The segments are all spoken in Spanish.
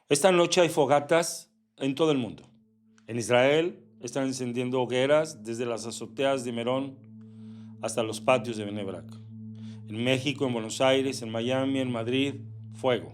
Esta noche hay fogatas en todo el mundo. En Israel están encendiendo hogueras desde las azoteas de Merón hasta los patios de Bnei Brak. En México, en Buenos Aires, en Miami, en Madrid, fuego.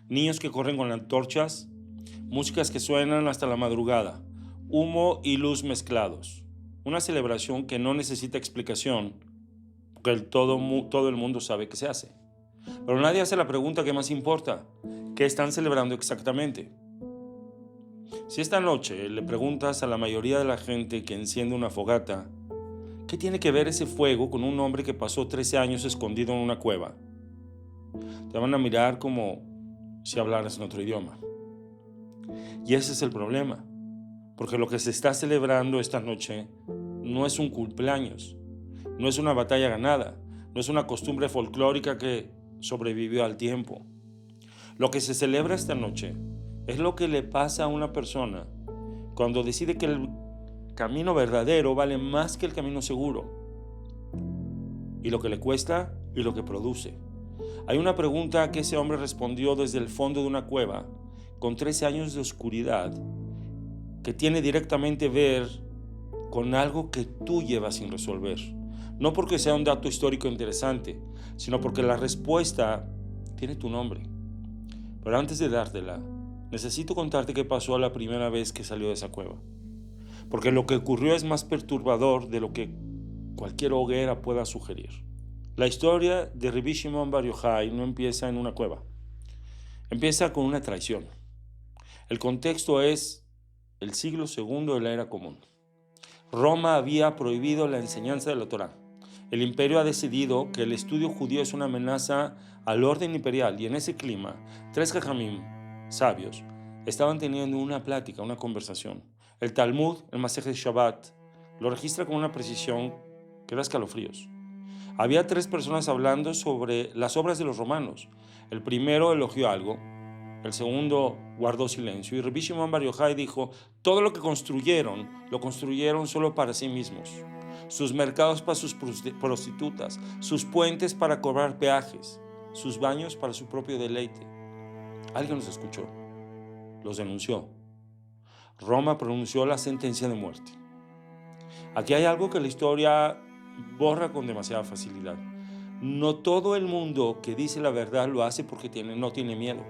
Niños que corren con antorchas, músicas que suenan hasta la madrugada, humo y luz mezclados. Una celebración que no necesita explicación, porque todo el mundo sabe que se hace. Pero nadie hace la pregunta que más importa: ¿qué están celebrando exactamente? Si esta noche le preguntas a la mayoría de la gente que enciende una fogata, ¿qué tiene que ver ese fuego con un hombre que pasó 13 años escondido en una cueva? Te van a mirar como si hablaras en otro idioma. Y ese es el problema, porque lo que se está celebrando esta noche no es un cumpleaños, no es una batalla ganada, no es una costumbre folclórica que sobrevivió al tiempo. Lo que se celebra esta noche es lo que le pasa a una persona cuando decide que el camino verdadero vale más que el camino seguro, y lo que le cuesta y lo que produce. Hay una pregunta que ese hombre respondió desde el fondo de una cueva con 13 años de oscuridad que tiene directamente ver con algo que tú llevas sin resolver. No porque sea un dato histórico interesante, sino porque la respuesta tiene tu nombre. Pero antes de dártela, necesito contarte qué pasó la primera vez que salió de esa cueva. Porque lo que ocurrió es más perturbador de lo que cualquier hoguera pueda sugerir. La historia de Rabbi Shimon Bar Yochai no empieza en una cueva. Empieza con una traición. El contexto es el siglo II de la era común. Roma había prohibido la enseñanza de la Torá. El imperio ha decidido que el estudio judío es una amenaza al orden imperial, y en ese clima, 3 jajamim sabios estaban teniendo una plática, una conversación. El Talmud, el Masejet Shabbat, lo registra con una precisión que da escalofríos. Había 3 personas hablando sobre las obras de los romanos. El primero elogió algo, el segundo guardó silencio, y Rabbi Shimon Bar Yochai dijo: todo lo que construyeron, lo construyeron solo para sí mismos. Sus mercados para sus prostitutas, sus puentes para cobrar peajes, sus baños para su propio deleite. Alguien los escuchó, los denunció. Roma pronunció la sentencia de muerte. Aquí hay algo que la historia borra con demasiada facilidad. No todo el mundo que dice la verdad lo hace porque no tiene miedo.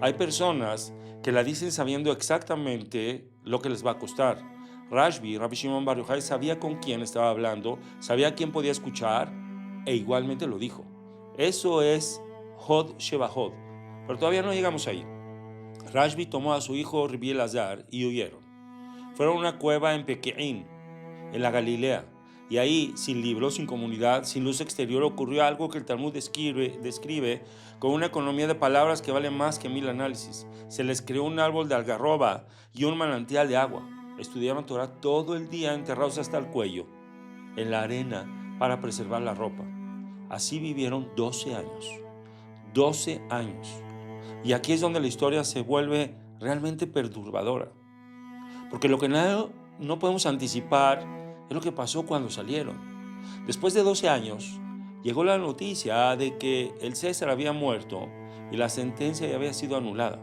Hay personas que la dicen sabiendo exactamente lo que les va a costar. Rabbi Shimon Bar Yochai sabía con quién estaba hablando, sabía quién podía escuchar, e igualmente lo dijo. Eso es Hod Sheba Hod. Pero todavía no llegamos ahí. Rabbi tomó a su hijo Rabbi Elazar y huyeron. Fueron a una cueva en Pequeín, en la Galilea, y ahí, sin libros, sin comunidad, sin luz exterior, ocurrió algo que el Talmud describe con una economía de palabras que vale más que 1000 análisis. Se les creó un árbol de algarroba y un manantial de agua. Estudiaban Torah todo el día, enterrados hasta el cuello en la arena para preservar la ropa. Así vivieron 12 años. 12 años. Y aquí es donde la historia se vuelve realmente perturbadora. Porque lo que no podemos anticipar es lo que pasó cuando salieron. Después de 12 años, llegó la noticia de que el César había muerto y la sentencia ya había sido anulada.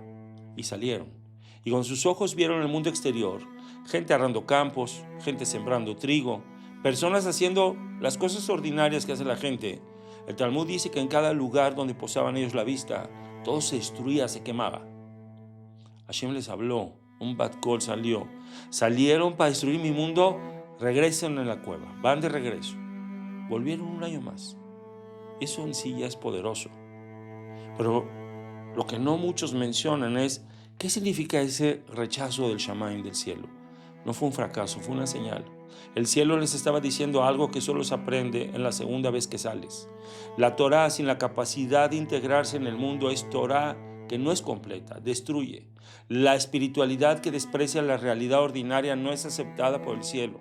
Y salieron. Y con sus ojos vieron el mundo exterior, gente arando campos, gente sembrando trigo, personas haciendo las cosas ordinarias que hace la gente. El Talmud dice que en cada lugar donde posaban ellos la vista, todo se destruía, se quemaba. Hashem les habló, un bat kol salió. Salieron para destruir mi mundo, regresen en la cueva, van de regreso. Volvieron un año más. Eso en sí ya es poderoso. Pero lo que no muchos mencionan es qué significa ese rechazo del Shamayim, del cielo. No fue un fracaso, fue una señal. El cielo les estaba diciendo algo que solo se aprende en la segunda vez que sales. La Torah sin la capacidad de integrarse en el mundo es Torah que no es completa, destruye. La espiritualidad que desprecia la realidad ordinaria no es aceptada por el cielo.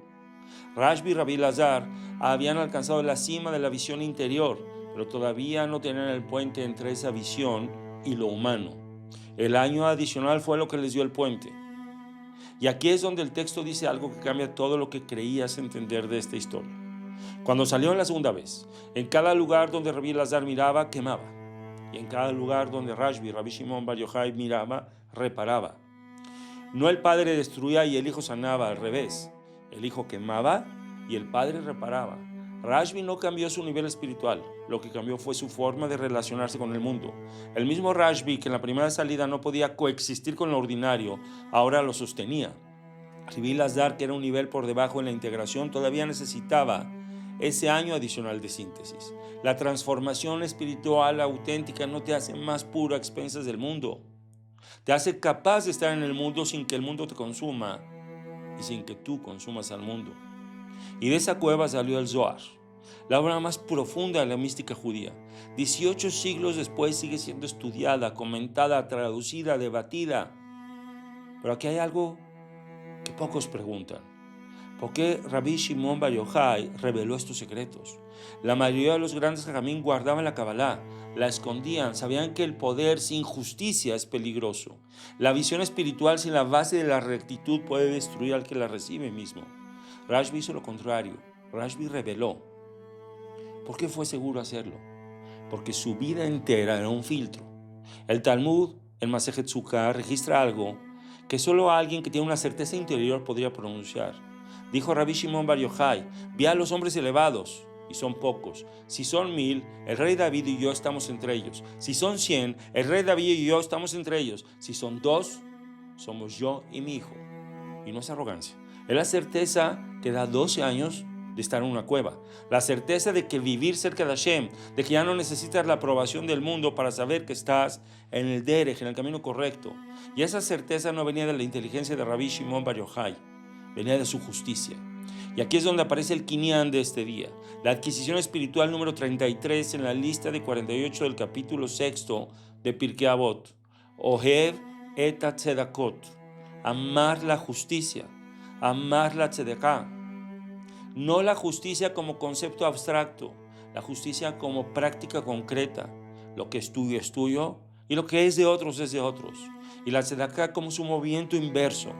Rabbi y Rabbi Elazar habían alcanzado la cima de la visión interior, pero todavía no tenían el puente entre esa visión y lo humano. El año adicional fue lo que les dio el puente. Y aquí es donde el texto dice algo que cambia todo lo que creías entender de esta historia. Cuando salieron la segunda vez, en cada lugar donde Rabbi Elazar miraba, quemaba. y en cada lugar donde Rabbi Shimon Bar Yochai miraba, reparaba. No el padre destruía y el hijo sanaba, al revés. El hijo quemaba y el padre reparaba. Rashbi no cambió su nivel espiritual, lo que cambió fue su forma de relacionarse con el mundo. El mismo Rashbi que en la primera salida no podía coexistir con lo ordinario, ahora lo sostenía. Rabbi Lazar, que era un nivel por debajo en la integración, todavía necesitaba ese año adicional de síntesis. La transformación espiritual auténtica no te hace más puro a expensas del mundo. Te hace capaz de estar en el mundo sin que el mundo te consuma y sin que tú consumas al mundo. Y de esa cueva salió el Zohar, la obra más profunda de la mística judía. 18 siglos después sigue siendo estudiada, comentada, traducida, debatida. Pero aquí hay algo que pocos preguntan. ¿Por qué Rabbi Shimon Bar Yochai reveló estos secretos? La mayoría de los grandes jajamín guardaban la Kabbalah, la escondían, sabían que el poder sin justicia es peligroso. La visión espiritual sin la base de la rectitud puede destruir al que la recibe mismo. Rashbi hizo lo contrario. Rashbi reveló. ¿Por qué fue seguro hacerlo? Porque su vida entera era un filtro. El Talmud, el Masejet Sukkah, registra algo que solo alguien que tiene una certeza interior podría pronunciar. Dijo Rabbi Shimon Bar Yochai: vi a los hombres elevados, y son pocos. Si son 1000, el rey David y yo estamos entre ellos. Si son 100, el rey David y yo estamos entre ellos. Si son 2, somos yo y mi hijo. Y no es arrogancia. Es la certeza que da 12 años de estar en una cueva. La certeza de que vivir cerca de Hashem, de que ya no necesitas la aprobación del mundo para saber que estás en el derech, en el camino correcto. Y esa certeza no venía de la inteligencia de Rabbi Shimon Bar Yochai, venía de su justicia. Y aquí es donde aparece el Kinyan de este día, la adquisición espiritual número 33 en la lista de 48 del capítulo 6 de Pirkei Avot. Ohev et tzedakot, amar la justicia, amar la tzedakah. No la justicia como concepto abstracto, la justicia como práctica concreta. Lo que es tuyo y lo que es de otros es de otros. Y la tzedakah como su movimiento inverso.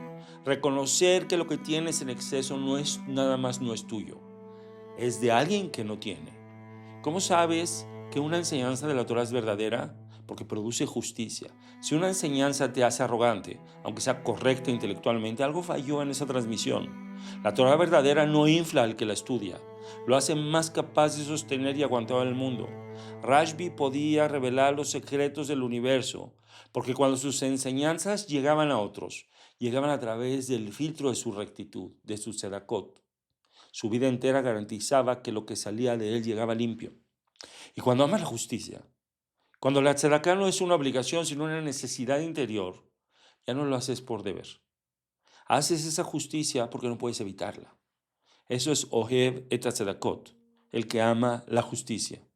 Reconocer que lo que tienes en exceso no es nada más no es tuyo, es de alguien que no tiene. ¿Cómo sabes que una enseñanza de la Torah es verdadera? Porque produce justicia. Si una enseñanza te hace arrogante, aunque sea correcta intelectualmente, algo falló en esa transmisión. La Torah verdadera no infla al que la estudia, lo hace más capaz de sostener y aguantar el mundo. Rashbi podía revelar los secretos del universo, porque cuando sus enseñanzas llegaban a otros, llegaban a través del filtro de su rectitud, de su tzedakot. Su vida entera garantizaba que lo que salía de él llegaba limpio. Y cuando amas la justicia, cuando la tzedakah no es una obligación sino una necesidad interior, ya no lo haces por deber. Haces esa justicia porque no puedes evitarla. Eso es Ohev et tzedakot, el que ama la justicia.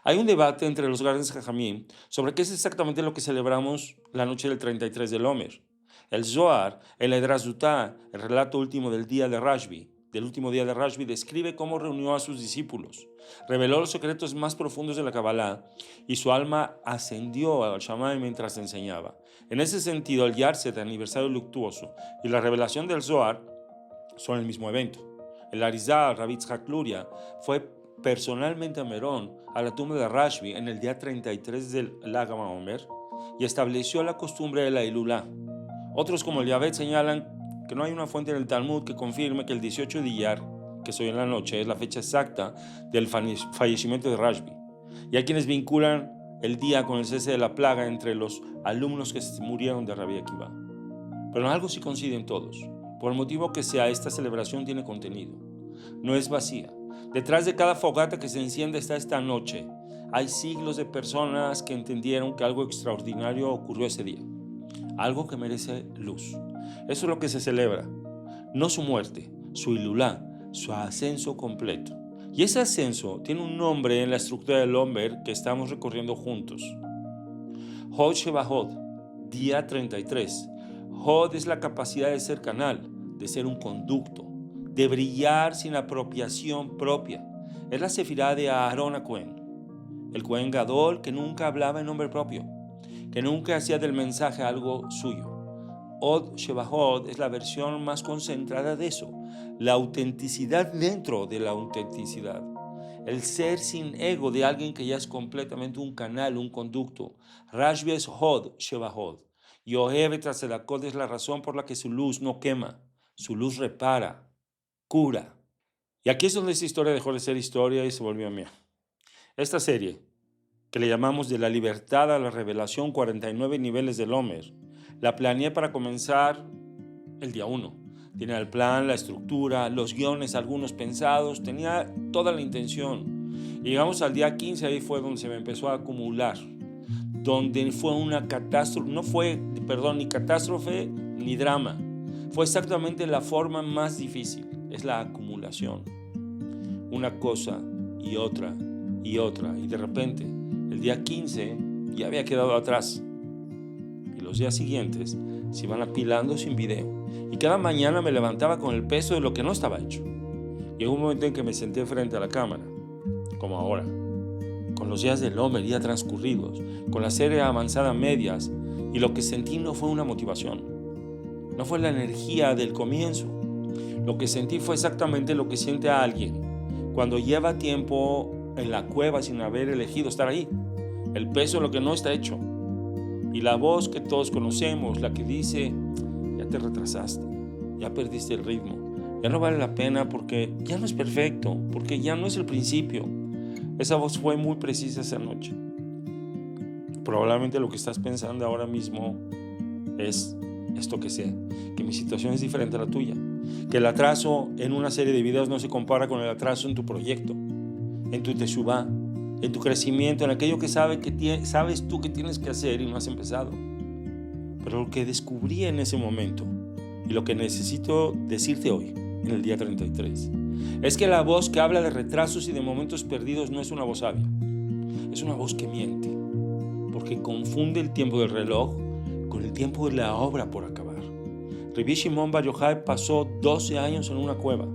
Hay un debate entre los grandes jajamim sobre qué es exactamente lo que celebramos la noche del 33 del Omer. El Zohar, el Edrazutá, el relato último del último día de Rashbi, describe cómo reunió a sus discípulos, reveló los secretos más profundos de la Kabbalah y su alma ascendió al Shammai mientras enseñaba. En ese sentido, el Yarset, aniversario luctuoso, y la revelación del Zohar son el mismo evento. El Arizal, Rabbi Yitzhak Luria, fue personalmente a Merón, a la tumba de Rashbi, en el día 33 del Lag BaOmer, y estableció la costumbre de la Ilulá. Otros, como el Yavet, señalan que no hay una fuente en el Talmud que confirme que el 18 de Iyar, que es hoy en la noche, es la fecha exacta del fallecimiento de Rashbi. Y hay quienes vinculan el día con el cese de la plaga entre los alumnos que murieron de Rabbi Akiva. Pero algo sí coinciden todos. Por el motivo que sea, esta celebración tiene contenido. No es vacía. Detrás de cada fogata que se enciende está esta noche. Hay siglos de personas que entendieron que algo extraordinario ocurrió ese día. Algo que merece luz. Eso es lo que se celebra. No su muerte, su ilulá, su ascenso completo. Y ese ascenso tiene un nombre en la estructura del Omer que estamos recorriendo juntos. Hod Shebahod, día 33. Hod es la capacidad de ser canal, de ser un conducto, de brillar sin apropiación propia. Es la sefirá de Aarón a Cohen, el Cohen Gadol que nunca hablaba en nombre propio, que nunca hacía del mensaje algo suyo. Hod Shebahod es la versión más concentrada de eso, la autenticidad dentro de la autenticidad. el ser sin ego de alguien que ya es completamente un canal, un conducto. Rashbi es Hod Shebahod. Y Ohev Tzedakot es la razón por la que su luz no quema, su luz repara, cura. Y aquí es donde esta historia dejó de ser historia y se volvió mía. Esta serie, que le llamamos De la libertad a la revelación, 49 niveles del Homer, la planeé para comenzar el día 1. Tenía el plan, la estructura, los guiones, algunos pensados, tenía toda la intención. Y llegamos al día 15, ahí fue donde se me empezó a acumular, donde fue una catástrofe, no fue, ni catástrofe ni drama. Fue exactamente la forma más difícil, es la acumulación. Una cosa y otra y otra, y de repente, el día 15 ya había quedado atrás. Y los días siguientes se iban apilando sin video. Y cada mañana me levantaba con el peso de lo que no estaba hecho. Llegó un momento en que me senté frente a la cámara, como ahora, con los días del Homer ya transcurridos, con la serie avanzada a medias, y lo que sentí no fue una motivación, no fue la energía del comienzo. Lo que sentí fue exactamente lo que siente a alguien cuando lleva tiempo en la cueva sin haber elegido estar ahí, el peso de lo que no está hecho. Y la voz que todos conocemos, la que dice, ya te retrasaste, ya perdiste el ritmo, ya no vale la pena porque ya no es perfecto, porque ya no es el principio. Esa voz fue muy precisa esa noche. Probablemente lo que estás pensando ahora mismo es esto que sé, que mi situación es diferente a la tuya, que el atraso en una serie de videos no se compara con el atraso en tu proyecto, en tu teshuvá, en tu crecimiento, en aquello que sabes tú que tienes que hacer y no has empezado. Pero lo que descubrí en ese momento y lo que necesito decirte hoy, en el día 33, es que la voz que habla de retrasos y de momentos perdidos no es una voz sabia, es una voz que miente, porque confunde el tiempo del reloj con el tiempo de la obra por acabar. Rabbi Shimon Bar Yochai pasó 12 años en una cueva,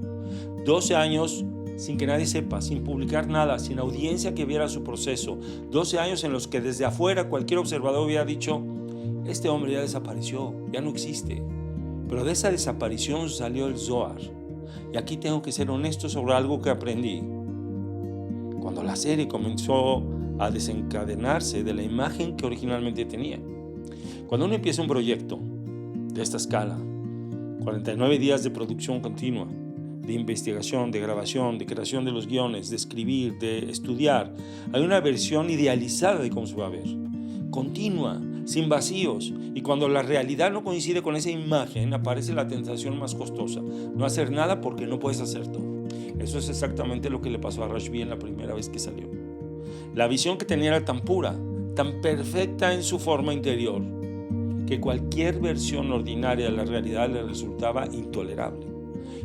12 años sin que nadie sepa, sin publicar nada, sin audiencia que viera su proceso, 12 años en los que desde afuera cualquier observador hubiera dicho, este hombre ya desapareció, ya no existe. Pero de esa desaparición salió el Zohar. Y aquí tengo que ser honesto sobre algo que aprendí. Cuando la serie comenzó a desencadenarse de la imagen que originalmente tenía. Cuando uno empieza un proyecto de esta escala, 49 días de producción continua, de investigación, de grabación, de creación de los guiones, de escribir, de estudiar, hay una versión idealizada de cómo se va a ver. Continua, sin vacíos, y cuando la realidad no coincide con esa imagen, aparece la tentación más costosa, no hacer nada porque no puedes hacer todo. Eso es exactamente lo que le pasó a Rashbi en la primera vez que salió. La visión que tenía era tan pura, tan perfecta en su forma interior, que cualquier versión ordinaria de la realidad le resultaba intolerable.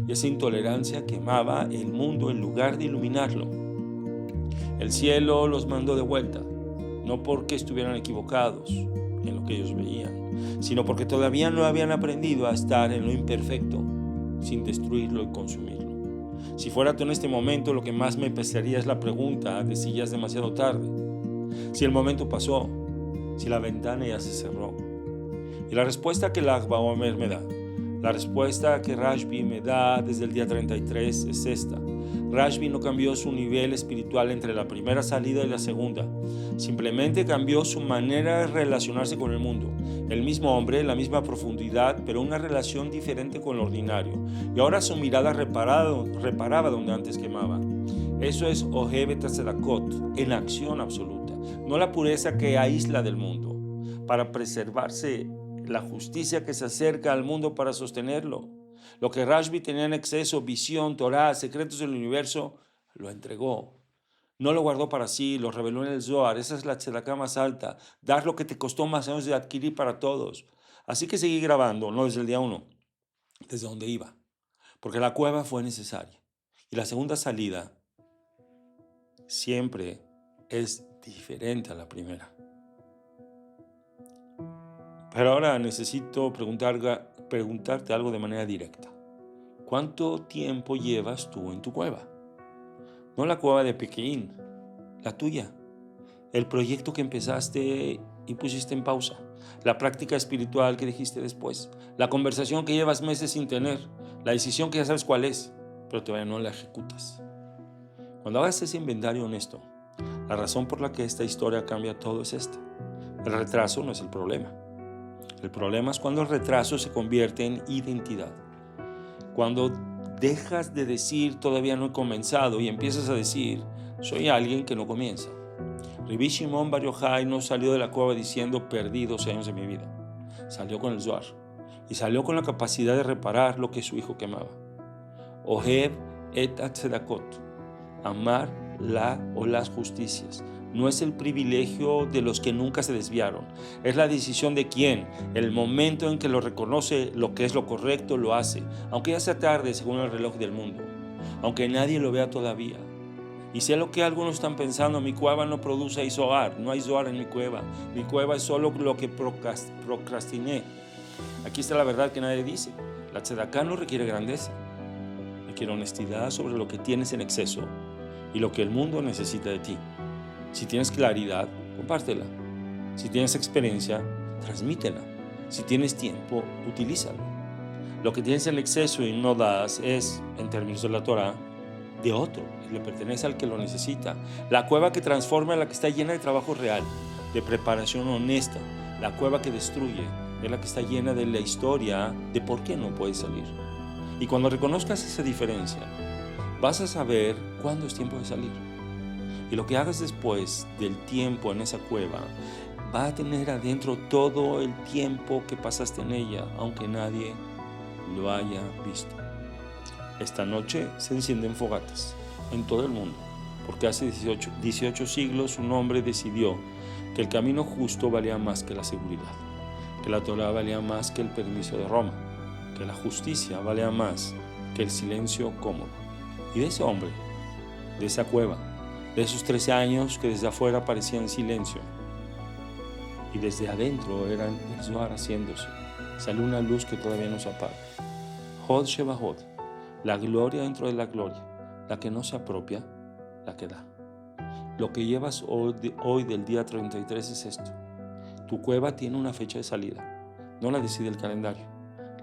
Y esa intolerancia quemaba el mundo en lugar de iluminarlo. El cielo los mandó de vuelta, no porque estuvieran equivocados en lo que ellos veían, sino porque todavía no habían aprendido a estar en lo imperfecto, sin destruirlo y consumirlo. Si fuera tú en este momento, lo que más me pesaría es la pregunta de si ya es demasiado tarde, si el momento pasó, si la ventana ya se cerró. Y la respuesta que el Lag BaOmer me da, la respuesta que Rashbi me da desde el día 33 es esta. Rashbi no cambió su nivel espiritual entre la primera salida y la segunda. Simplemente cambió su manera de relacionarse con el mundo. El mismo hombre, la misma profundidad, pero una relación diferente con lo ordinario. Y ahora su mirada reparaba donde antes quemaba. Eso es Ohev Tzedakot, en acción absoluta. No la pureza que aísla del mundo. Para preservarse la justicia que se acerca al mundo para sostenerlo. Lo que Rashbi tenía en exceso, visión, Torah, secretos del universo, lo entregó. No lo guardó para sí, lo reveló en el Zohar. Esa es la tzedaká más alta. Dar lo que te costó más años de adquirir para todos. Así que seguí grabando, no desde el día 1, desde donde iba. Porque la cueva fue necesaria. Y la segunda salida siempre es diferente a la primera. Pero ahora necesito preguntarte algo de manera directa. ¿Cuánto tiempo llevas tú en tu cueva? No la cueva de Pequín, la tuya. El proyecto que empezaste y pusiste en pausa. La práctica espiritual que dijiste después. La conversación que llevas meses sin tener. La decisión que ya sabes cuál es, pero todavía no la ejecutas. Cuando hagas ese inventario honesto, la razón por la que esta historia cambia todo es esta. El retraso no es el problema. El problema es cuando el retraso se convierte en identidad. Cuando dejas de decir todavía no he comenzado y empiezas a decir soy alguien que no comienza. Rabbi Shimon Bar Yochai no salió de la cueva diciendo perdí 12 años de mi vida. Salió con el Zohar y salió con la capacidad de reparar lo que su hijo quemaba. Ohev et tzedakot, amar la o las justicias. No es el privilegio de los que nunca se desviaron. Es la decisión de quien, el momento en que lo reconoce lo que es lo correcto, lo hace. Aunque ya sea tarde según el reloj del mundo. Aunque nadie lo vea todavía. Y sé lo que algunos están pensando, mi cueva no produce Zohar. No hay Zohar en mi cueva. Mi cueva es solo lo que procrastiné. Aquí está la verdad que nadie dice. La tzedaká no requiere grandeza. Requiere honestidad sobre lo que tienes en exceso y lo que el mundo necesita de ti. Si tienes claridad, compártela. Si tienes experiencia, transmítela. Si tienes tiempo, utilízalo. Lo que tienes en exceso y no das es, en términos de la Torah, de otro, y le pertenece al que lo necesita. La cueva que transforma es la que está llena de trabajo real, de preparación honesta. La cueva que destruye es la que está llena de la historia de por qué no puedes salir. Y cuando reconozcas esa diferencia, vas a saber cuándo es tiempo de salir. Y lo que hagas después del tiempo en esa cueva va a tener adentro todo el tiempo que pasaste en ella, aunque nadie lo haya visto. Esta noche se encienden fogatas en todo el mundo, porque hace 18 siglos un hombre decidió que el camino justo valía más que la seguridad, que la Torah valía más que el permiso de Roma, que la justicia valía más que el silencio cómodo. Y de ese hombre, de esa cueva, de esos 13 años que desde afuera parecían silencio y desde adentro eran el Zohar haciéndose, salió una luz que todavía no se apaga. Hod Sheba Hod, la gloria dentro de la gloria, la que no se apropia, la que da. Lo que llevas hoy del día 33 es esto. Tu cueva tiene una fecha de salida, no la decide el calendario,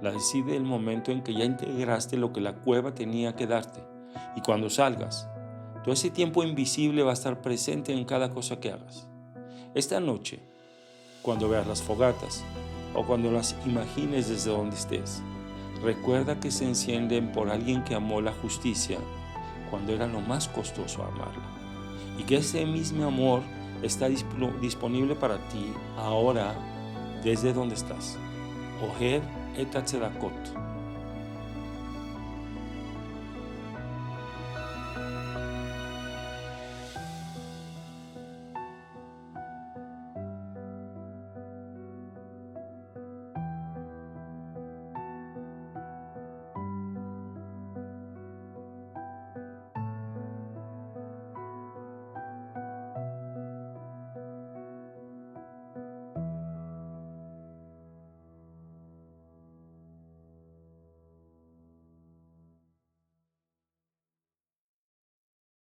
la decide el momento en que ya integraste lo que la cueva tenía que darte. Y cuando salgas, todo ese tiempo invisible va a estar presente en cada cosa que hagas. Esta noche, cuando veas las fogatas o cuando las imagines desde donde estés, recuerda que se encienden por alguien que amó la justicia cuando era lo más costoso amarla. Y que ese mismo amor está disponible para ti ahora desde donde estás. Ohev et tzedakot.